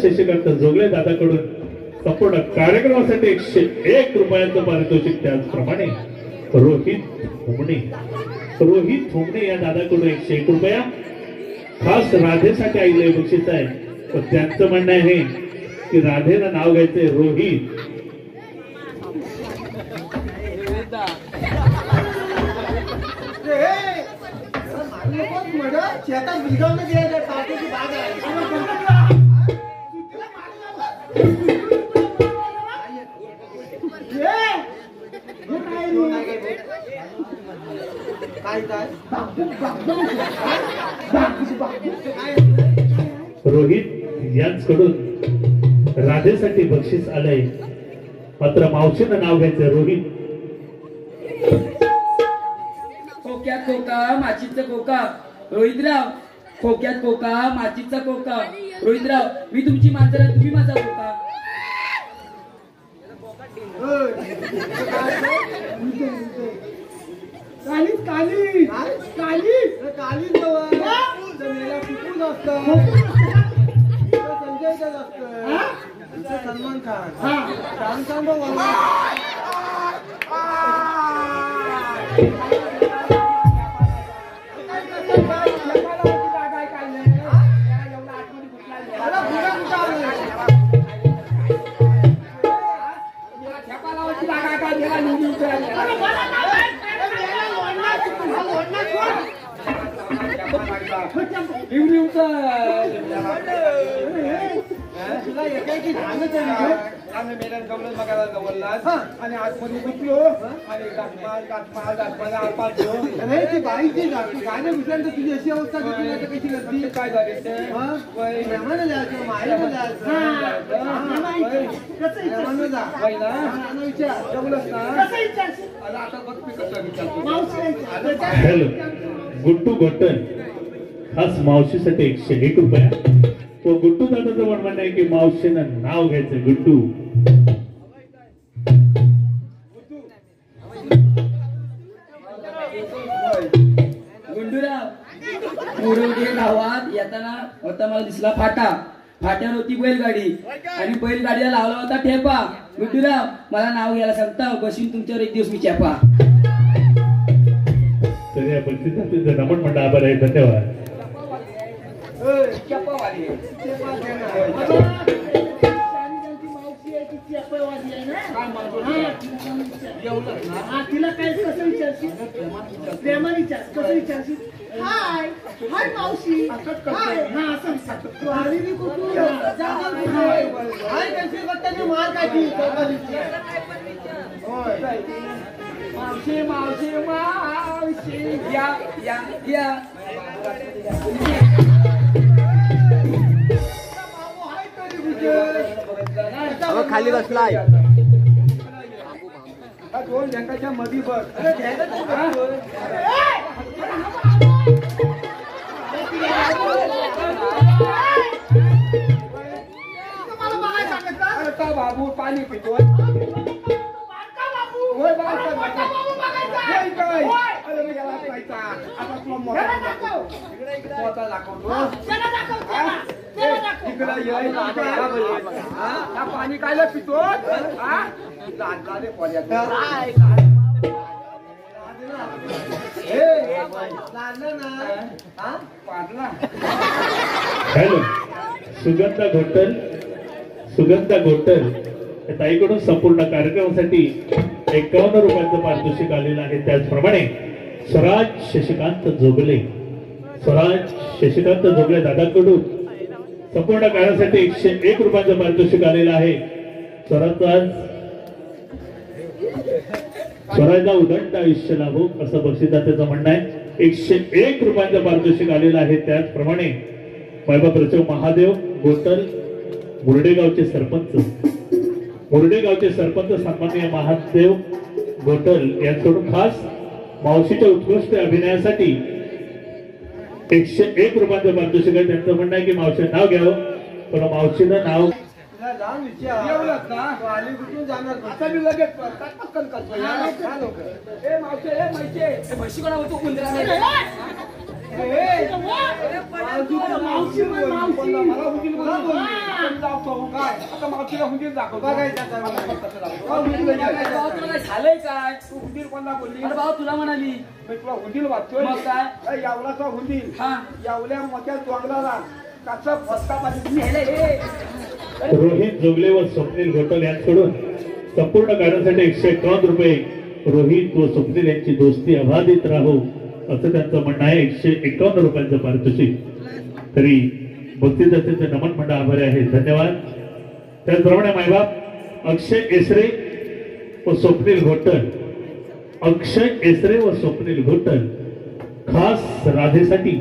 शशिकांत जोगळे दादाकडून संपूर्ण कार्यक्रमासाठी 101 रुपयांचं पारितोषिक त्याचप्रमाणे रोहित हुमणे या दादाकडून 101 रुपया खास राधेसाठी आईले बक्षीस आहे पण त्यांचं म्हणणं आहे की राधेनं नाव घ्यायचंय रोहित शेतात बिलगावनं द्यायचं टाकायची बाग आहे रोहित यांच्याकडून राधेसाठी बक्षीस आलंय मात्र मावशीनं नाव घ्यायचं रोहित खोक्यात खोका माचीचा खोका रोहितराव खोक्यात खोका माचीचा खोका रोहितराव मी तुमची मांजर तुम्ही माझा खोका कालीच काली काली काली जमेला कुठून असतं संजय असतं सलमान खान शाहरुख तुला एकाएकी झालं तरी आम्ही मेल्यान गवलं बघायला गवलला आणि आतमध्ये बसलो आणि अरे ती बाईची गाणं विचारलं तुझी अशी अवस्था कशी करती काय झाली मेहमान जायचं माहेर जायचं आता बघ मी कसं विचारतो हॅलो गुट्टू घोटल खास मावशीसाठी 101 रुपया व गुड्डू दादाचं म्हणणं आहे की मावशीनं नाव घ्यायचं गुड्डू गुंडूराव मुरुडे गावात येताना होता मला दिसला फाटा फाट्यावर होती बैलगाडी आणि बैलगाडीला लावला होता ठेपा गुंडूराव मला नाव घ्यायला सांगता बसून तुमच्यावर एक दिवस मी चेपा तर या बक्षिसाचे नमन मंडळ आभार आहे धन्यवाद आली आहे. मावशी आहे ती चेपळवादी आहे ना. काय म्हणतो? एवढं ना. हा, तिला काय कसं विचारशील? प्रेमाने विचार. कसं विचारशील? हाय हाय मावशी. हाय. हा, असं विचार. तू आलेली कुठून? हाय त्यांची गट्ट्याने मार काय ती चौकालीची. होय. मावशी मावशी मावशी या या या. अगं खाली बसलाय. दोन झेंडाच्या मध्ये बस. बाबू पाणी पितो. पाणी कायला पितो. हॅलो, सुगंधा घोटल या ताईकडून संपूर्ण कार्यक्रमासाठी 51 रुपयांचं पारितोषिक आलेलं आहे. त्याचप्रमाणे स्वराज शशिकांत जोगले दादाकडून संपूर्ण कार्यासाठी 101 रुपयांचं पारितोषिक आलेलं आहे. स्वराजला उदंड आयुष्य लाभो असं बक्षीसदात्याचं म्हणणं आहे. 101 रुपयांचं पारितोषिक आलेलं आहे. त्याचप्रमाणे मायबाप रचव महादेव घोटल मुरडेगावचे सरपंच सन्माननीय महादेव घोटल यांच्याकडून खास मावशीच्या उत्कृष्ट अभिनयासाठी 101 रुपयांचं पारितोषिक आहे. त्यांचं म्हणणं आहे की मावशीचं नाव घ्यावं, पण मावशीनं नाव लांब विचार आली कुठून जाणार. आता मी लगेच पटकन करतो. ए मावशी ए माहिती म्हशी कोणा होतो कुंदरा मावशी मला हुंदील काय आता मावशीला हुंदील दाखव. झालंय काय तू हुंदील कोणला बोलली. अरे भाऊ तुला म्हणाली मी तुला हुंदील वाचतोय. मग काय यावलाचा हुंदील. हा यावल्या मोठ्या तोंगलाला कसा फटका पाहिजे. रोहित जोगले व स्वप्नील घोटल यांच्याकडून संपूर्ण कार्यासाठी 151 रुपये. रोहित व स्वप्नील यांची दोस्ती अबाधित राहो असं त्यांचं म्हणणं आहे. 151 रुपयांचं पारितोषिक. तरी भक्तीदातेचे नमन मंडळ आभारी आहे. धन्यवाद. त्याचप्रमाणे मायबाप अक्षय एसरे व स्वप्नील घोटल खास राधेसाठी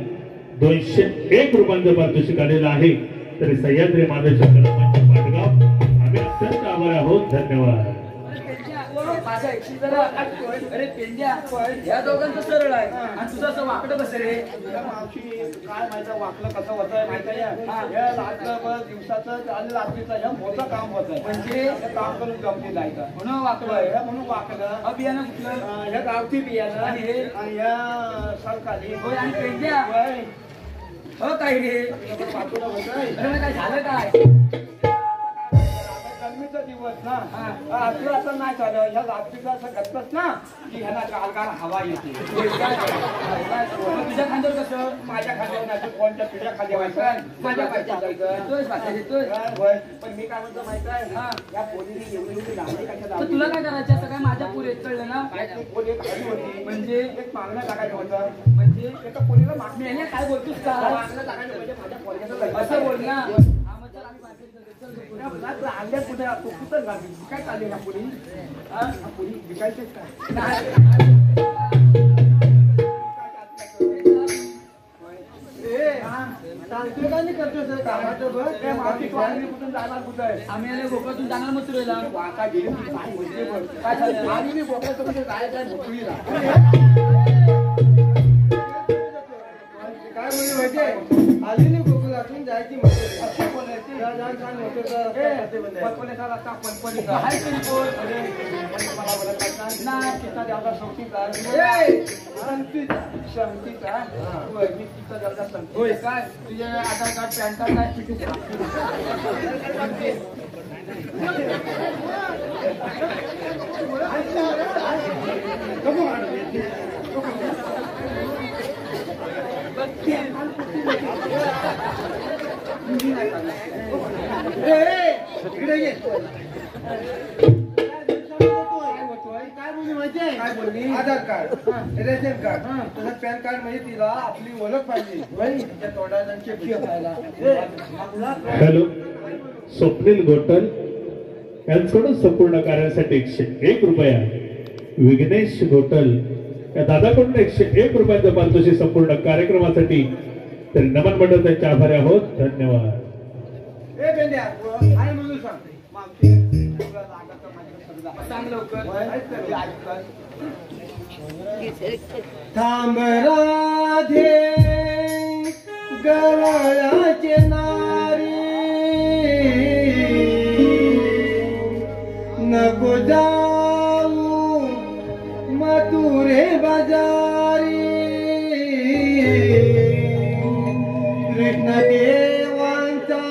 201 रुपयांचं पारितोषिक आलेलं आहे. तरी सह्याद्री महादेवच्या कलामांच्या पाठगाव आम्ही अत्यंत आभारी आहोत. धन्यवाद. अरे पेंड्या या दोघांचं सरळ आहे आणि तुझं असं वाकडं कसं रे. मावशी काय माहिती वाकलं कसं होतंय माहिती आहे. रात्रभर दिवसाचं आणि रात्रीचं हे मोठं काम होतंय. म्हणजे काम करून जमली जायचं म्हणून वाकडं म्हणून वाकलं. बियाणं कुठलं. हे गावठी बियाणं आणि हे आणि या सरकारी. होय आणि पेंड्या हो काय रे. बाजूला होतंय. अरे काय झालं काय. गरमीचा दिवस ना. असं असं नाही झालं. ह्या रात्रीचं असं घडतंच ना की ह्याला गारगार हवा येते. तुझ्या खांद्यावर कसं. माझ्या खांद्यावर नाही कोणत्या पिढ्या खाली व्हायचं. माझ्या पाहिजे पण मी काय म्हणतो माहिती आहे. या पोलीने एवढी लांबी कशा तर तुला काय करायचं असं काय माझ्या पुढे कळलं ना. पोली खाली होती. म्हणजे एक मागणं टाकायचं होतं. म्हणजे एका पोलीला मागणी मेल्या काय बोलतोस का. मागणं टाकायचं म्हणजे माझ्या पोरग्याचं असं बोल ना. अंड्यात कुठे तू कुठं लागली काय चालली ना पोली. पोली विकायचेच काय. तांत्रिकांनी करतो सर कामाचं बघ. माती कुठून जाणार कुठं आहे. आम्ही आले गोकुळातून जाणार मथुरेला. वाका गेली काय म्हणजे बघ काय झालं. आणि मी बोकायचं म्हणजे जायचं भोकळीला काय म्हणजे माहितीये. आली नाही गोकुळातून जायची म्हणजे अशी बोलायची. होय काय तुझे आधार कार्ड पॅन कार्ड काय इकडे ये. काय बोलली माहितीये? काय बोलली? आधार कार्ड, रेशन कार्ड, तसं पॅन कार्ड म्हणजे तिला आपली ओळख पाहिजे. तिच्या तोंडाला चिठ्ठी असायला. हॅलो, स्वप्नील घोटल यांच्याकडून संपूर्ण कार्यासाठी 101 रुपया, विघ्नेश घोटल या दादाकडून 101 रुपयाचं पारितोषिक संपूर्ण कार्यक्रमासाठी. तर नमन मंडळ त्यांच्या आभारी आहोत. धन्यवाद. ए बेंड्या, काय म्हणून सांग. सांग लवकर. थांब राधे गवळाचे नारी, नको जाऊ मथुरे बाजारी. कृष्ण देवांचा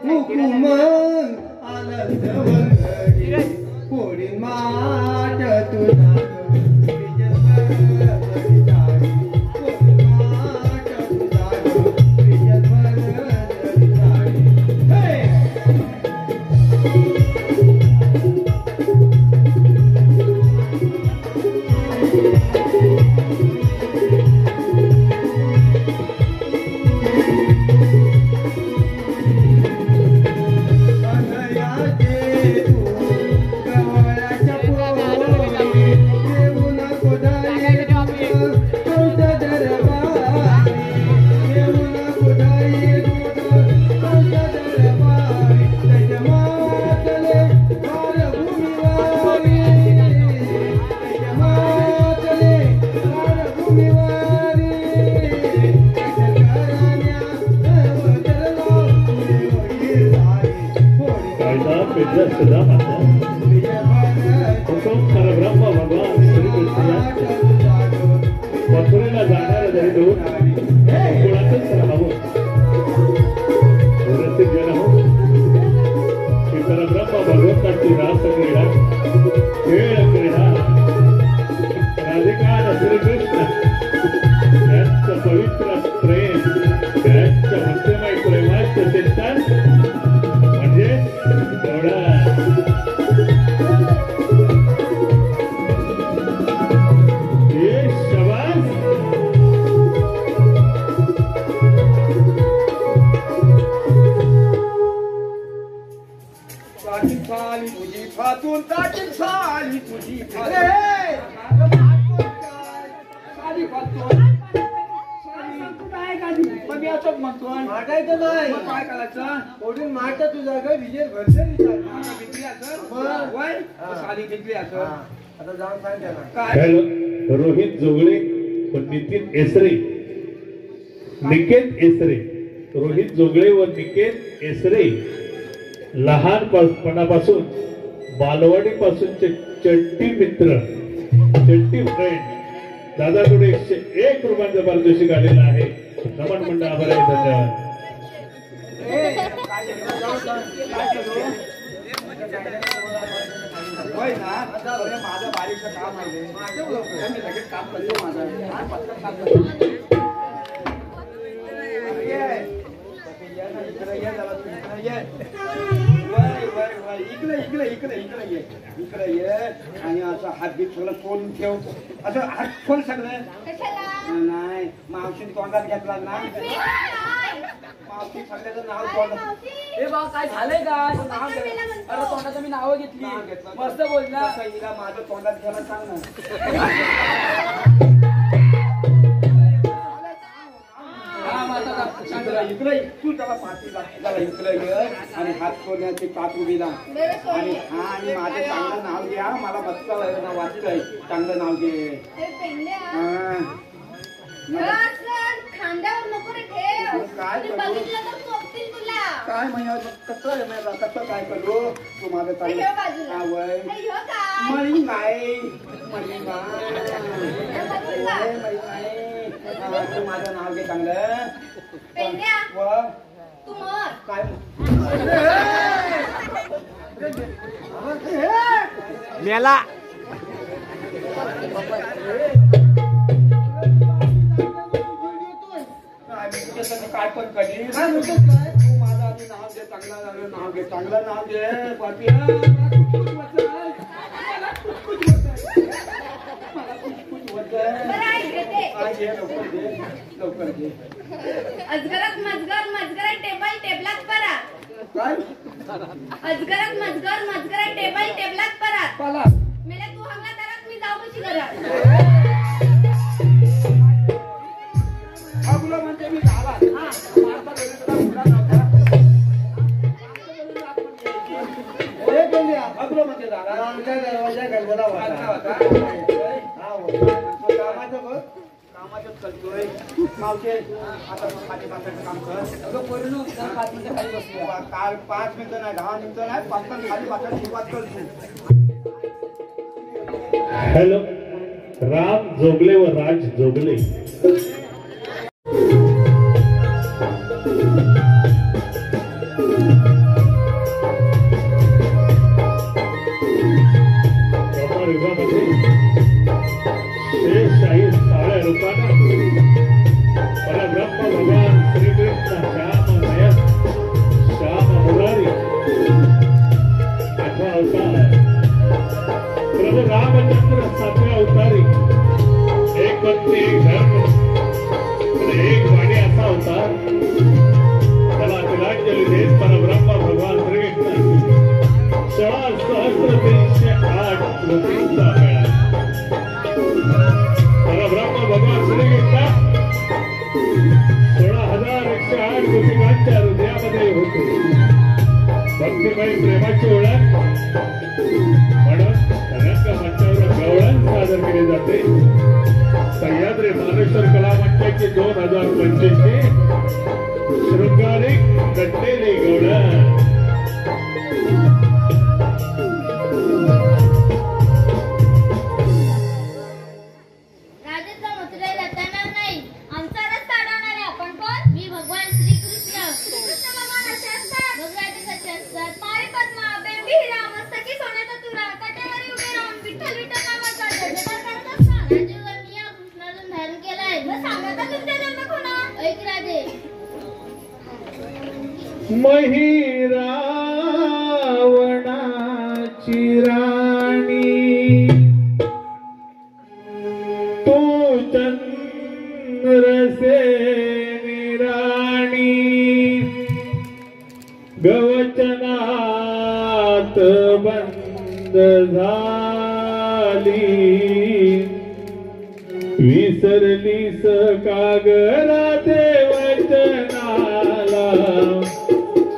हुकुम आला जवळी, कोडी माट तुझा मथुरेला जाणार जरी दूर कुणाचंच राहावं परब्रह्म भगवंताची रास क्रीडा खेळ क्रीडा राधिका श्रीकृष्ण त्यांचं पवित्र प्रेम त्यांच्या भक्तिमय प्रेमाचं चिंतन म्हणजे एवढा फातून ताटी साली तुझी माटायचं नाही. काय करायचं? ओढून माट तुझा ग विजय भरसे साली घेतली असं. आता जाऊन सांग त्याला. रोहित जोगळे व नितीन एसरे, निकेत एसरे, रोहित जोगळे व निकेत एसरे लहानपणापासून बालवाडीपासूनचे चड्डी मित्र, चड्डी फ्रेंड दादाकडे 101 रुपयांचं पारितोषिक आलेलं आहे. नमन मंडळ आभार आहे. धन्यवाद. माझं बारीकचं काम आहे. माझं लगेच काम करतो. माझं इकडे ये आणि असं हात बीत सगळं फोन ठेव. असं हात फोन सगळं नाही. मावशी तोंडात घेतला ना. मावशी सगळ्याचं नाव तोंडात. ए बा काय झालंय का? अरे तोंडाचं मी नाव घेतली. मस्त बोलला. माझं तोंडात घ्यायला सांग ना. इकडे तू त्याला पाठीला इकडे ये आणि हात सोडण्याची पाच उभीला आणि आणि माझं चांगलं नाव घ्या. मला मस्त वाटतंय. चांगलं नाव घे. खांद्यावर नको रे ठेव. काय बघितलं तर चोपतील तुला. काय म्हणा कसं काय करू. तू माझं चांगलं वय मळी नाही. मळी नाही. तू माझं नाव घे चांगलं. तू मर. काय मेला काय पण कधी तू माझा नाव घे, चांगला नाव घे, चांगलं नाव घे पाटिया. मला कुछ होतंय. बरं आहे घेते. घे लवकर घे. अजगरात मजगर मजगरात टेबल टेबलात परात. काय अजगरात मजगर मजगरात टेबल टेबलात परात. पाला मेले तू हंगा दरात मी जाऊ कशी घरात. अगलो म्हणजे मी झाला. मारता घरी तुला पुरा नव्हता. हे गेली अगलो म्हणजे झाला. आमच्या दरवाजा गंजला होता. हा कामाचं बघ. कामाचंच करतोय. मावशे आता खाली बसायचं काम कर. अगं पोरीनो, जरा 5 मिनिटं खाली बसूया. काल 5 मिनिटं नाही 10 मिनिटं नाही 5 तास खाली बसायला सुरुवात कर तू. हॅलो, राम जोगले व राज जोगले. व्यापार युगामध्ये शेषशाही साळ्या रूपानं परब्रह्म भगवान श्रीकृष्ण श्याम नयन श्याम मुरारी 8वा अवतार प्रभू रामचंद्र 7व्या अवतारी. एक भक्ती एक धर्म आणि एक वाणी असा अवतार. त्याला तिलांजली देत परब्रह्म भगवान श्रीकृष्ण 16,308 कृतींचा मेळा. परब्रह्म भगवान श्रीकृष्ण 16,108 कृतिकांच्या हृदयामध्ये होते. भक्तिमय प्रेमाची ओळख म्हणून रंगमंचावर गवळण सादर केले जाते. सह्याद्री मानेश्वर कला मंचाची 2025 ची शृंगारिक नटलेली गवळण. राजेचा मुत्रे रटणार नाही. आमचा रस्ता अडवणारे आपण कोण? मी भगवान श्रीकृष्ण. कृष्ण भगवान असे असतात. भगवान कसे असतात? मारे पद्मा बेंबी हिरा मस्तकी सोन्याचा तुरा काट्यावरी उभे राहून विठ्ठल विठ्ठल नामाचा जयजयकार करत असतात. राजेवर मी या कृष्णाला धारण केलाय. मग सांगा का तुमचा जन्म कोणा? ऐक राजे. महिरावणाची राणी तू चंद्रसेनी राणी गवचनात बंद झाली. विसरलीस कागराते वचनाला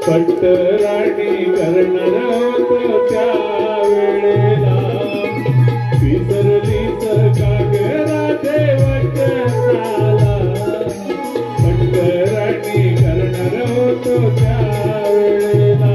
पट्टराणी करणार होतो त्या वेळेला. विसरलीस कागराते वचनाला पट्टराणी करणार होतो त्या वेळेला.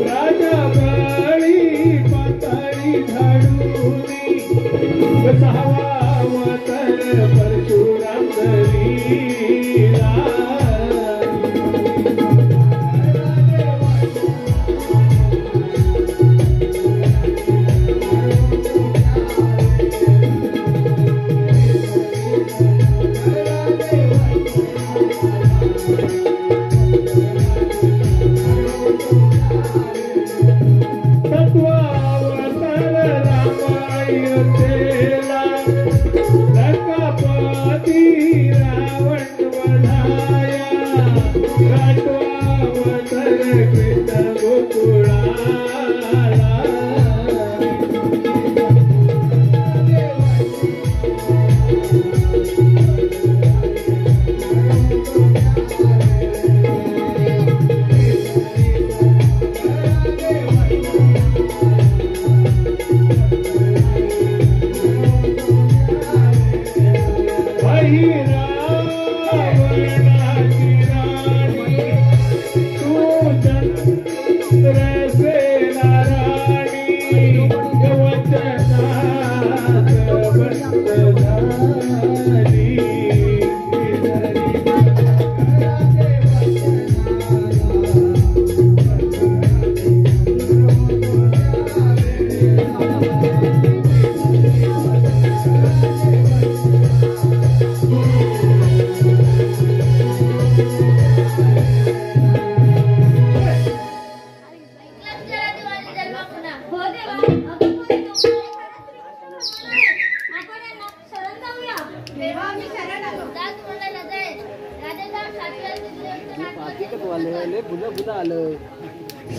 राज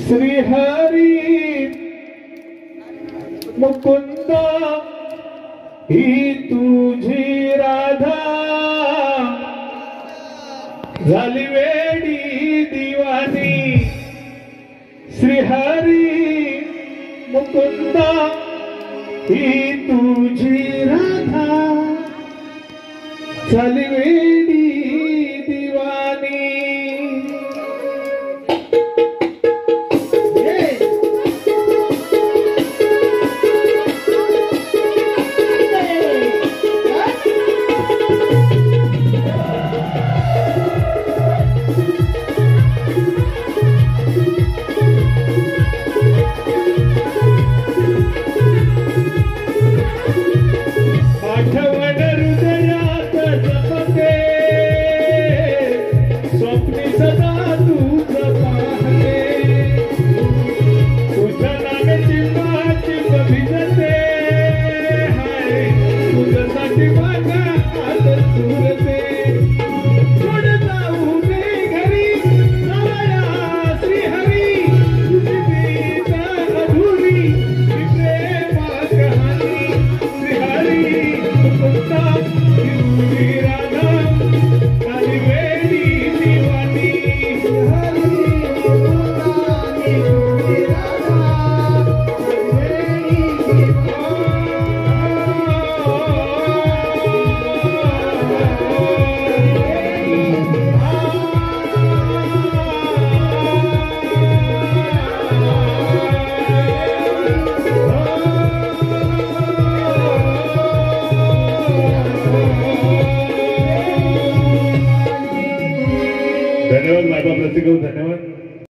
श्रीहरी मुकुंद ही तुझी राधा झाली वेडी दिवानी श्रीहरी मुकुंद ही तुझी राधा झाली वेडी